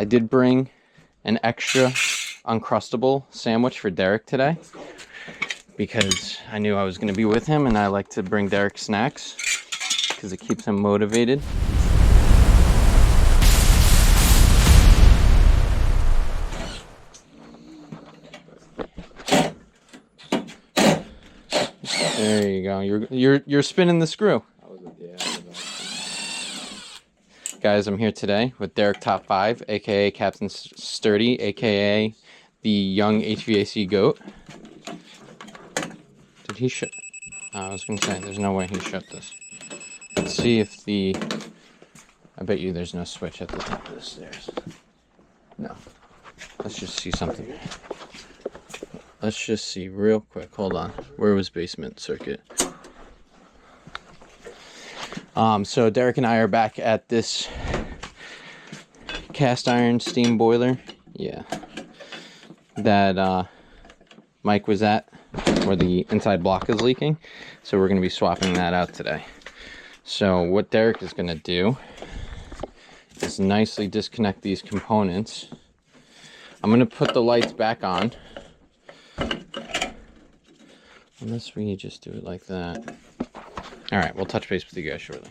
I did bring an extra Uncrustable sandwich for Derek today because I knew I was going to be with him, and I like to bring Derek snacks because it keeps him motivated. There you go. You're spinning the screw. Guys, I'm here today with Derek Top 5, aka Captain Sturdy, aka the young HVAC goat. Did he shut? I was gonna say there's no way he shut this. Let's see if the. I bet you there's no switch at the top of the stairs. No. Let's just see something. Let's just see real quick. Hold on. Where was basement circuit? So Derek and I are back at this cast iron steam boiler. Yeah. That Mike was at, where the inside block is leaking. So we're going to be swapping that out today. So what Derek is going to do is nicely disconnect these components. I'm going to put the lights back on. Unless we just do it like that. All right, we'll touch base with you guys shortly.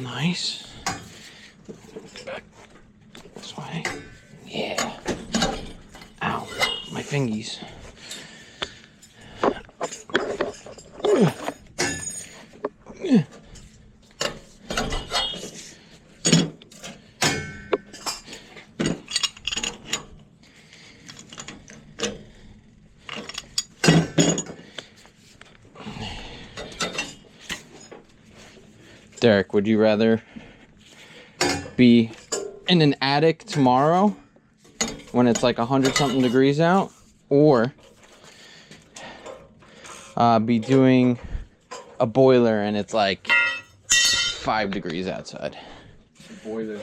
Nice. Back this way. Yeah. Ow, my fingies. Derek, would you rather be in an attic tomorrow when it's like 100-something degrees out, or be doing a boiler and it's like 5 degrees outside? Boiler.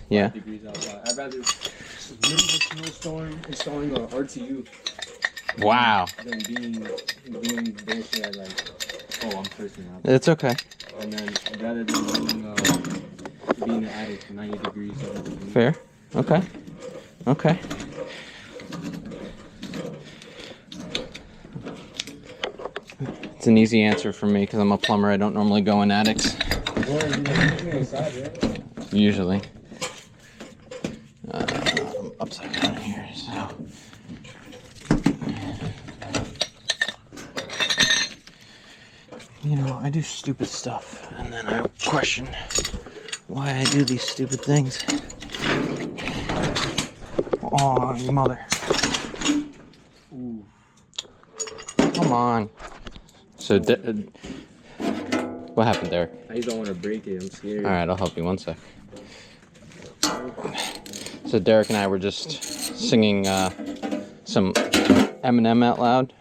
Yeah. 5 degrees outside. I'd rather middle of a snowstorm installing an RTU. Wow. Than doing bullshit at like, oh, I'm cursing now. It's okay. And then rather than being in the attic 90 degrees. Fair. Okay. Okay. It's an easy answer for me because I'm a plumber. I don't normally go in attics. Usually. I'm upside down here, so. You know, I do stupid stuff, and then I question why I do these stupid things. Oh, you mother. Ooh. Come on. So, what happened there? I just don't want to break it. I'm scared. Alright, I'll help you. One sec. So Derek and I were just singing some Eminem out loud.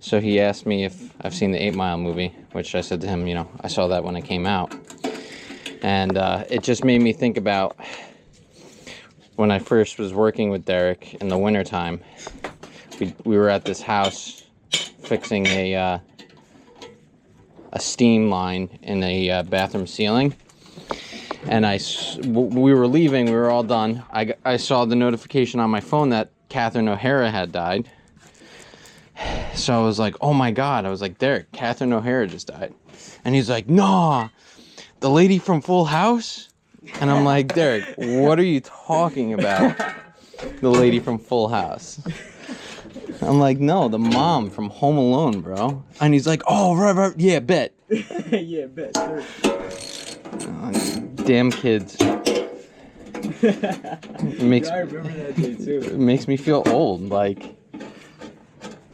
So he asked me if I've seen the 8 Mile movie, which I said to him, you know, I saw that when it came out. And it just made me think about when I first was working with Derek in the wintertime. We were at this house fixing a steam line in a bathroom ceiling. And we were leaving, we were all done. I saw the notification on my phone that Catherine O'Hara had died. So I was like, oh my God. I was like, Derek, Catherine O'Hara just died. And he's like, nah, the lady from Full House? And I'm like, Derek, what are you talking about? The lady from Full House. I'm like, no, the mom from Home Alone, bro. And he's like, oh, right, yeah, bet. Yeah, bet, sure. Damn kids. It makes, I remember that day too. it makes me feel old. Like,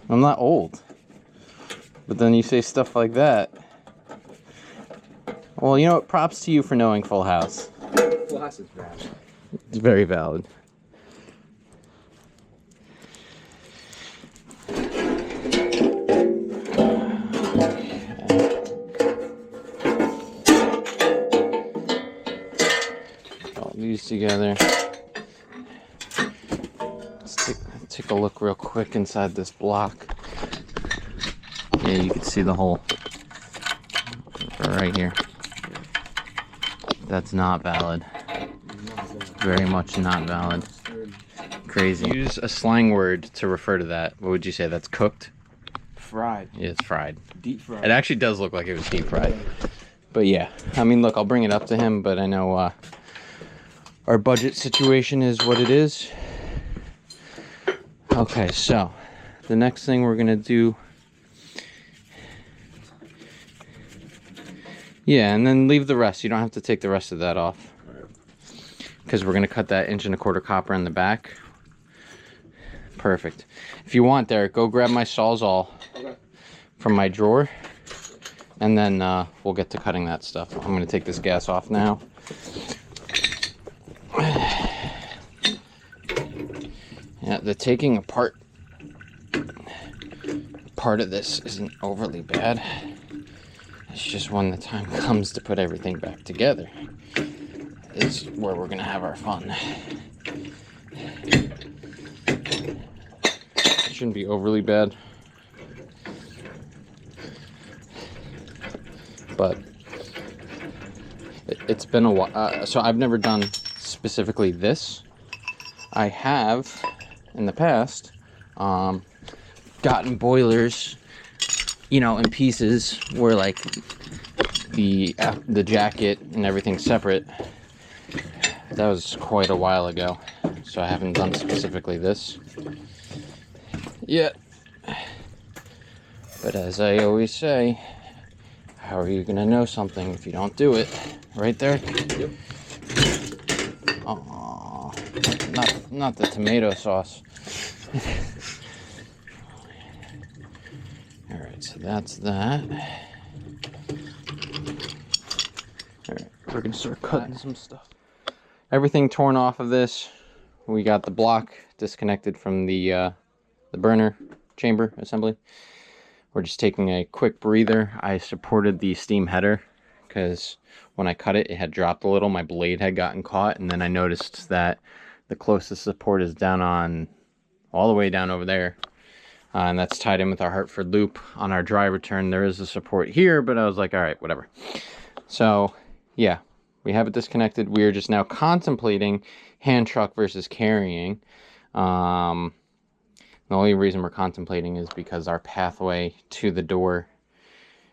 I'm not old. But then you say stuff like that. Well, you know what? Props to you for knowing Full House. Full House is valid. It's very valid. these together. Let's take a look real quick inside this block. Yeah, you can see the hole right here. That's not valid. Very much not valid. Crazy. Use a slang word to refer to that. What would you say? That's cooked? Fried. Yeah, it's fried. Deep fried. It actually does look like it was deep fried. But yeah, I mean, look, I'll bring it up to him, but I know our budget situation is what it is. Okay, so the next thing we're gonna do, yeah, and then leave the rest. You don't have to take the rest of that off, because we're gonna cut that 1¼ inch copper in the back. Perfect. If you want, Derek, go grab my Sawzall from my drawer, and then we'll get to cutting that stuff. I'm gonna take this gas off now. Yeah, the taking apart part of this isn't overly bad. It's just when the time comes to put everything back together is where we're gonna have our fun. It shouldn't be overly bad, but it's been a while. So I've never done specifically this. I have in the past gotten boilers, you know, in pieces where like the jacket and everything separate. That was quite a while ago, so I haven't done specifically this yet. But as I always say, how are you gonna know something if you don't do it? Right there? Yep. Oh, not the tomato sauce. All right, so that's that. All right, we're gonna start cutting some stuff. Everything torn off of this. We got the block disconnected from the burner chamber assembly. We're just taking a quick breather. I supported the steam header because when I cut it, it had dropped a little. My blade had gotten caught, and then I noticed that the closest support is down on, all the way down over there. And that's tied in with our Hartford loop. On our dry return, there is a support here, but I was like, all right, whatever. So yeah, we have it disconnected. We are just now contemplating hand truck versus carrying. The only reason we're contemplating is because our pathway to the door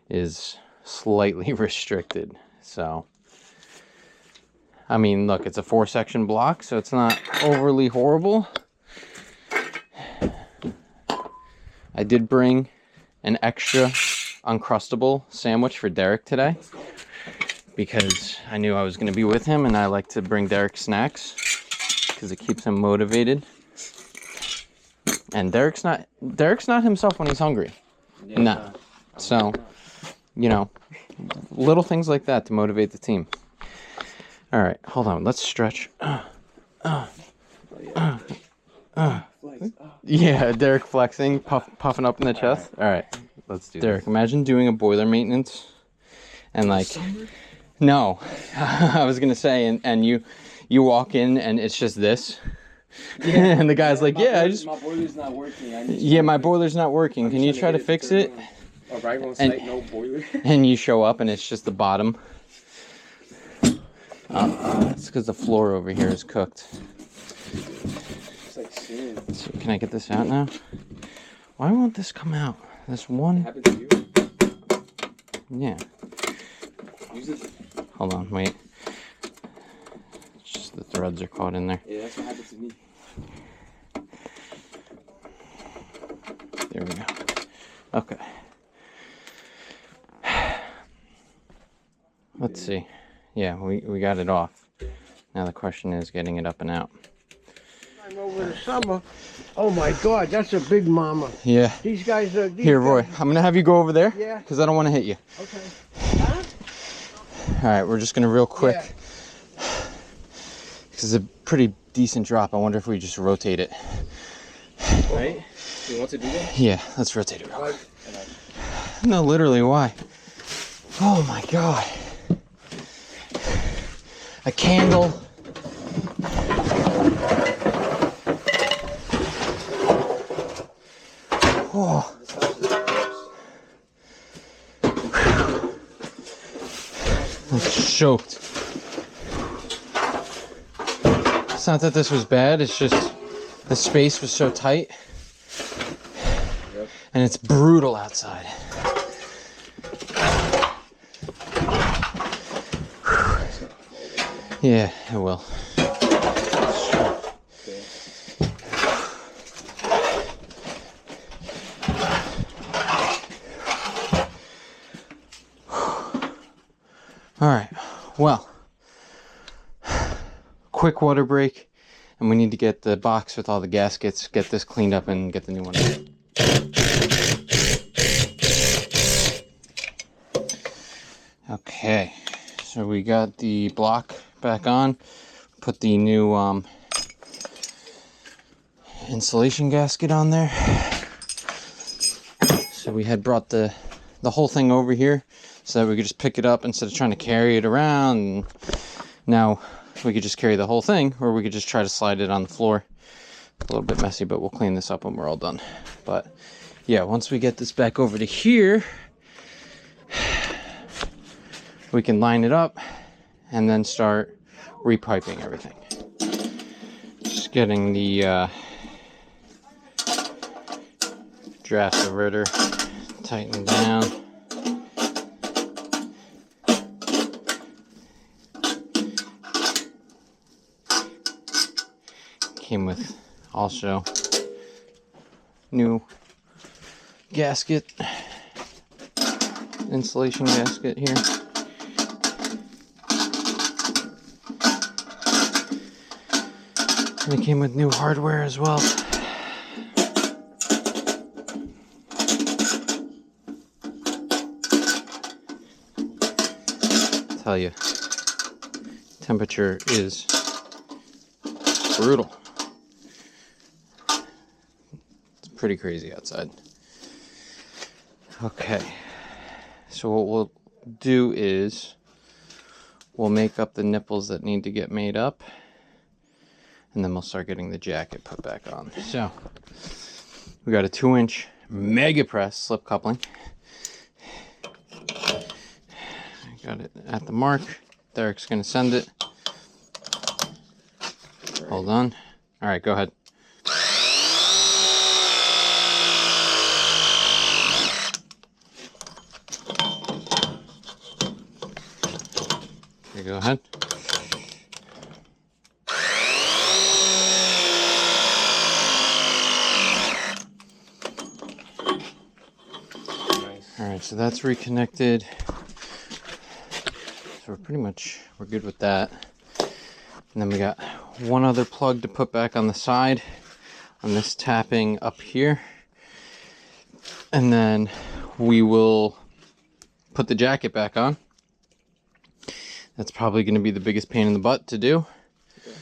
is slightly restricted. So, I mean, look, it's a 4-section block, so it's not overly horrible. I did bring an extra Uncrustable sandwich for Derek today because I knew I was going to be with him, and I like to bring Derek snacks because it keeps him motivated. And Derek's not himself when he's hungry. Yeah, nah. So, you know, little things like that to motivate the team. All right, hold on. Let's stretch. Yeah, Derek flexing, puffing up in the chest. All right, let's do Derek, this. Imagine doing a boiler maintenance and like, no, I was gonna say, and you walk in and it's just this. Yeah, and the guy's like, yeah, my boiler's not working. My boiler's not working. Can you try to fix it? Arrive on site, no boiler. And you show up and it's just the bottom. It's because the floor over here is cooked. It's like sin. So can I get this out now? Why won't this come out? This one. Happened to you? Yeah. Use it. Hold on, wait. It's just the threads are caught in there. Yeah, that's what happened to me. There we go. Okay. Let's see. Yeah, we got it off. Now the question is getting it up and out. I'm over the summer. Oh my God, that's a big mama. Yeah. These guys are... Here, Roy, I'm going to have you go over there. Yeah. Because I don't want to hit you. Okay. Huh? All right, we're just going to real quick. Yeah. This is a pretty decent drop. I wonder if we just rotate it. Right? You want to do that? Yeah, let's rotate it real quick. No, literally, why? Oh my God. A candle It's choked. It's not that this was bad, it's just the space was so tight. Yep. And it's brutal outside. Yeah, it will. Okay. All right, well, quick water break, and we need to get the box with all the gaskets, get this cleaned up, and get the new one out. Okay, so we got the block back on, put the new insulation gasket on there. So we had brought the whole thing over here so that we could just pick it up instead of trying to carry it around. And now we could just carry the whole thing, or we could just try to slide it on the floor. A little bit messy, but we'll clean this up when we're all done. But yeah, once we get this back over to here, we can line it up and then start repiping everything. Just getting the draft diverter tightened down. Came with also new gasket, insulation gasket here. And it came with new hardware as well. Tell you, temperature is brutal. It's pretty crazy outside. Okay, so what we'll do is we'll make up the nipples that need to get made up, and then we'll start getting the jacket put back on. So we got a 2-inch mega press slip coupling. Got it at the mark. Derek's gonna send it. Hold on. All right, go ahead. Okay, go ahead. Nice. All right, so that's reconnected. So we're good with that. And then we got one other plug to put back on the side on this tapping up here. And then we will put the jacket back on. That's probably going to be the biggest pain in the butt to do. Okay.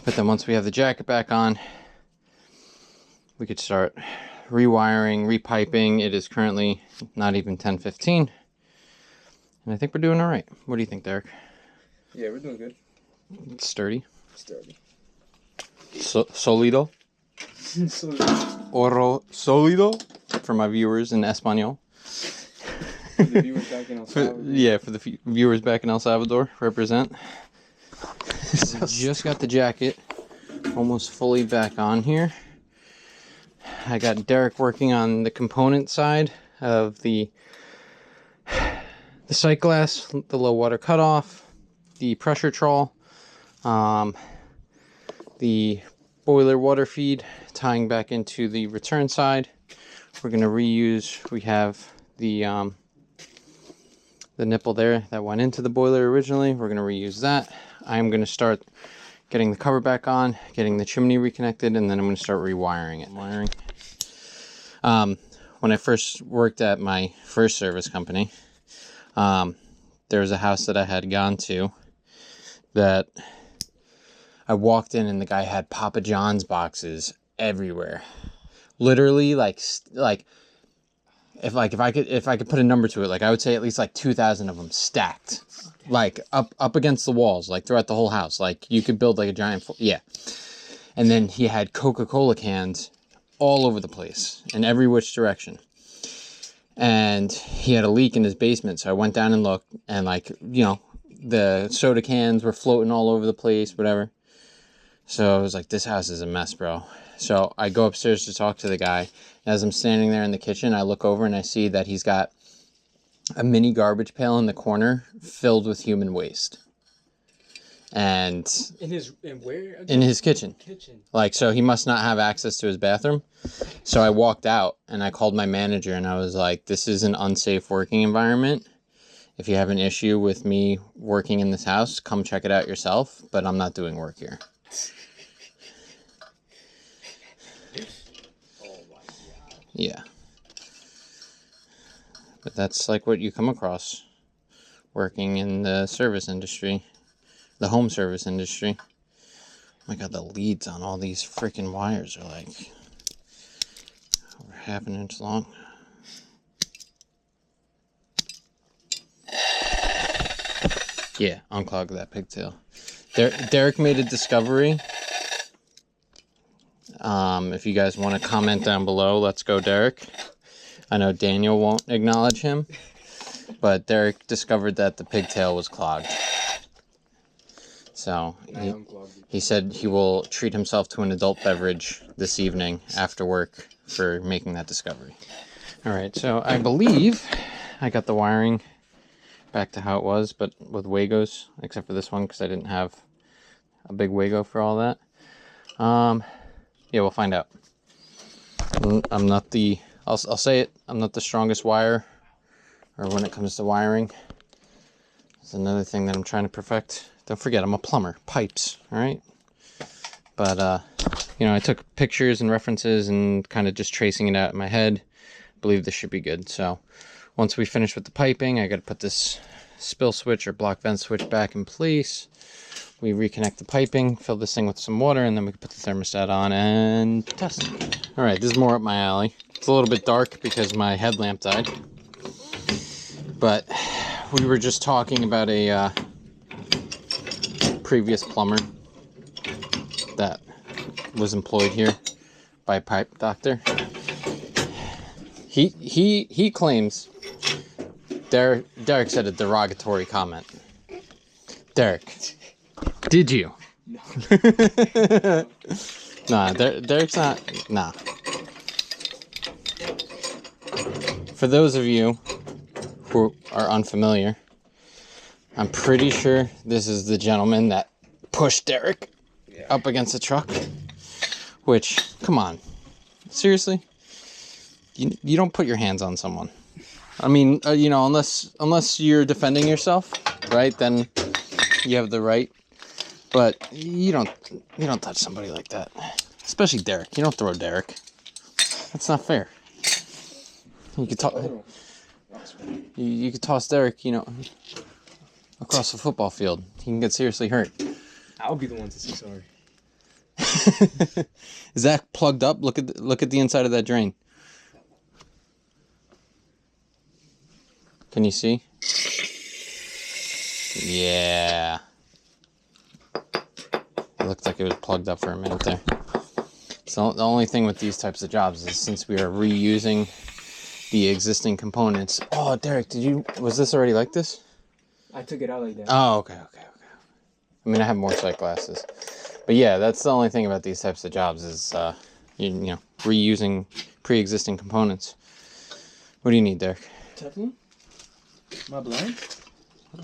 But then once we have the jacket back on, we could start rewiring, repiping. It is currently not even 10:15. And I think we're doing all right. What do you think, Derek? Yeah, we're doing good. It's sturdy. Sturdy. Solido. So, Oro sólido for my viewers in Espanol. for the viewers back in El Salvador. Yeah, for the viewers back in El Salvador, represent. So just got the jacket almost fully back on here. I got Derek working on the component side of the sight glass, the low water cutoff, the pressure trawl, the boiler water feed tying back into the return side. We're going to reuse, we have the nipple there that went into the boiler originally. We're going to reuse that. I'm going to start getting the cover back on, getting the chimney reconnected, and then I'm going to start rewiring it. When I first worked at my first service company, there was a house that I had gone to that I walked in and the guy had Papa John's boxes everywhere. Literally, like if I could put a number to it, like I would say at least like 2,000 of them stacked, like up against the walls, like throughout the whole house. Like you could build like a giant, yeah. And then he had Coca-Cola cans all over the place in every which direction. and he had a leak in his basement. So I went down and looked, and like, you know, the soda cans were floating all over the place, whatever. So I was like, this house is a mess, bro. So I go upstairs to talk to the guy. As I'm standing there in the kitchen, I look over and I see that he's got a mini garbage pail in the corner filled with human waste. And where again? in his kitchen. Like, so he must not have access to his bathroom. So I walked out and I called my manager and I was like, this is an unsafe working environment. If you have an issue with me working in this house, come check it out yourself, but I'm not doing work here. Yeah. But that's like what you come across working in the service industry, the home service industry. Oh my God, the leads on all these freaking wires are like over half an inch long. Yeah, unclog that pigtail. Derek made a discovery. If you guys want to comment down below, let's go, Derek. I know Daniel won't acknowledge him, but Derek discovered that the pigtail was clogged. So he said he will treat himself to an adult beverage this evening after work for making that discovery. All right, so I believe I got the wiring back to how it was, but with Wagos, except for this one because I didn't have a big Wago for all that. Yeah, we'll find out. I'm not the, I'll say it, I'm not the strongest wire, or when it comes to wiring. It's another thing that I'm trying to perfect. Don't forget, I'm a plumber, pipes, all right? But, you know, I took pictures and references and kind of just tracing it out in my head. I believe this should be good. So once we finish with the piping, I got to put this spill switch or block vent switch back in place. We reconnect the piping, fill this thing with some water, and then we can put the thermostat on and test. All right, this is more up my alley. It's a little bit dark because my headlamp died. But we were just talking about a previous plumber that was employed here by a pipe doctor. He claims Derek said a derogatory comment. Derek, did you? No. Nah, Derek's not. Nah. For those of you who are unfamiliar, I'm pretty sure this is the gentleman that pushed Derek up against the truck. Which, come on, seriously, you don't put your hands on someone. I mean, you know, unless you're defending yourself, right? Then you have the right. But you don't touch somebody like that, especially Derek. You don't throw Derek. That's not fair. You could toss. You could toss Derek, you know, across the football field. He can get seriously hurt. I'll be the one to say sorry. Is that plugged up? Look at the inside of that drain. Can you see? Yeah. It looked like it was plugged up for a minute there. So the only thing with these types of jobs is since we are reusing the existing components. Oh, Derek, was this already like this? I took it out like that. Oh, okay. I mean, I have more sight glasses. But yeah, that's the only thing about these types of jobs is, you know, reusing pre-existing components. What do you need, Derek? Teflon? My blind?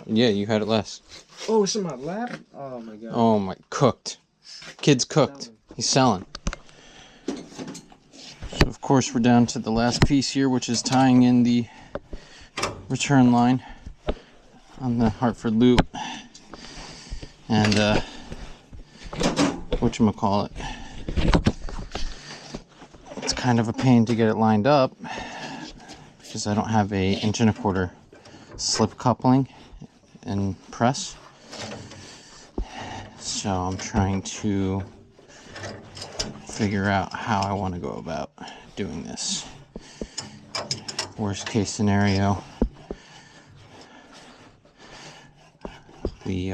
Yeah, you had it last. Oh, it's in my lap? Oh my God. Oh my, cooked. Kid's cooked. He's selling. So of course we're down to the last piece here, which is tying in the return line on the Hartford loop. And whatchamacallit. It's kind of a pain to get it lined up because I don't have a 1¼ slip coupling and press. So I'm trying to figure out how I want to go about doing this. Worst case scenario, we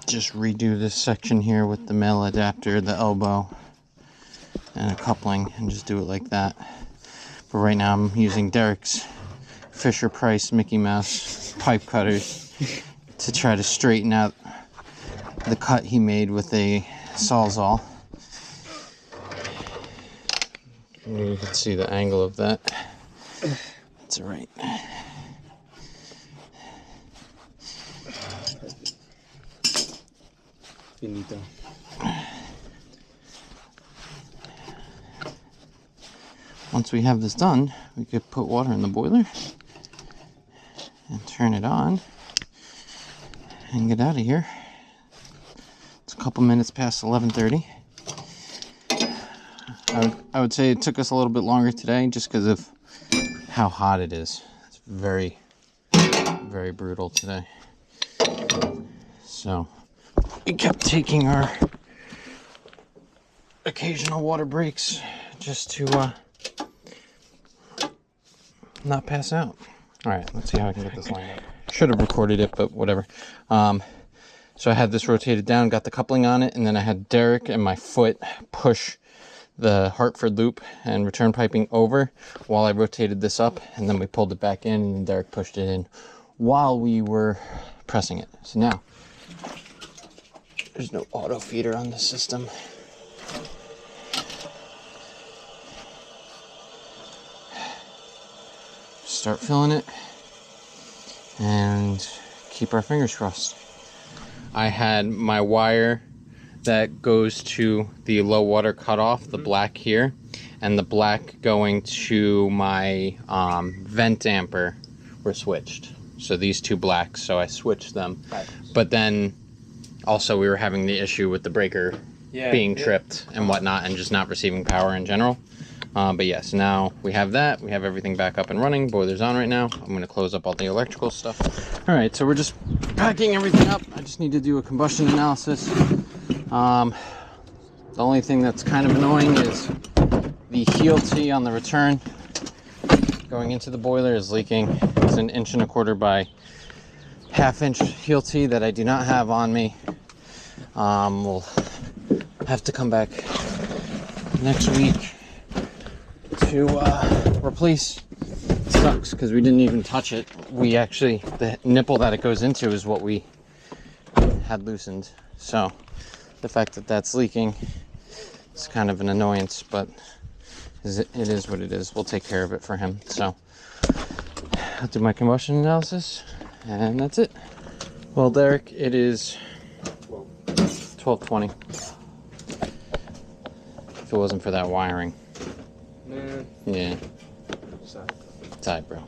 just redo this section here with the male adapter, the elbow, and a coupling, and just do it like that. But right now I'm using Derek's Fisher Price Mickey Mouse pipe cutters to try to straighten out the cut he made with a Sawzall. You can see the angle of that. That's all right. Finito. Once we have this done, we could put water in the boiler and turn it on and get out of here. It's a couple minutes past 11:30. I would say it took us a little bit longer today just because of how hot it is. It's very, very brutal today. So we kept taking our occasional water breaks just to not pass out. All right, let's see how I can get this lined up. Should have recorded it, but whatever. So I had this rotated down, got the coupling on it, and then I had Derek and my foot push the Hartford loop and return piping over while I rotated this up, and then we pulled it back in, and then Derek pushed it in while we were pressing it. So now, there's no auto feeder on the system. Start filling it and keep our fingers crossed. I had my wire that goes to the low water cutoff, the black here, and the black going to my vent damper were switched. So these two blacks, so I switched them. Right. But then also we were having the issue with the breaker being tripped and whatnot and just not receiving power in general. But yes, now we have that. We have everything back up and running. Boiler's on right now. I'm going to close up all the electrical stuff. All right, so we're just packing everything up. I just need to do a combustion analysis. The only thing that's kind of annoying is the heel T on the return going into the boiler is leaking. It's an 1 1/4 by 1/2 inch heel T that I do not have on me. We'll have to come back next week to replace. It sucks because we didn't even touch it. We actually, the nipple that it goes into is what we had loosened. So the fact that that's leaking is kind of an annoyance, but it is what it is. We'll take care of it for him. So I'll do my combustion analysis and that's it. Well, Derek, it is 12:20. If it wasn't for that wiring. Yeah. Sorry, bro.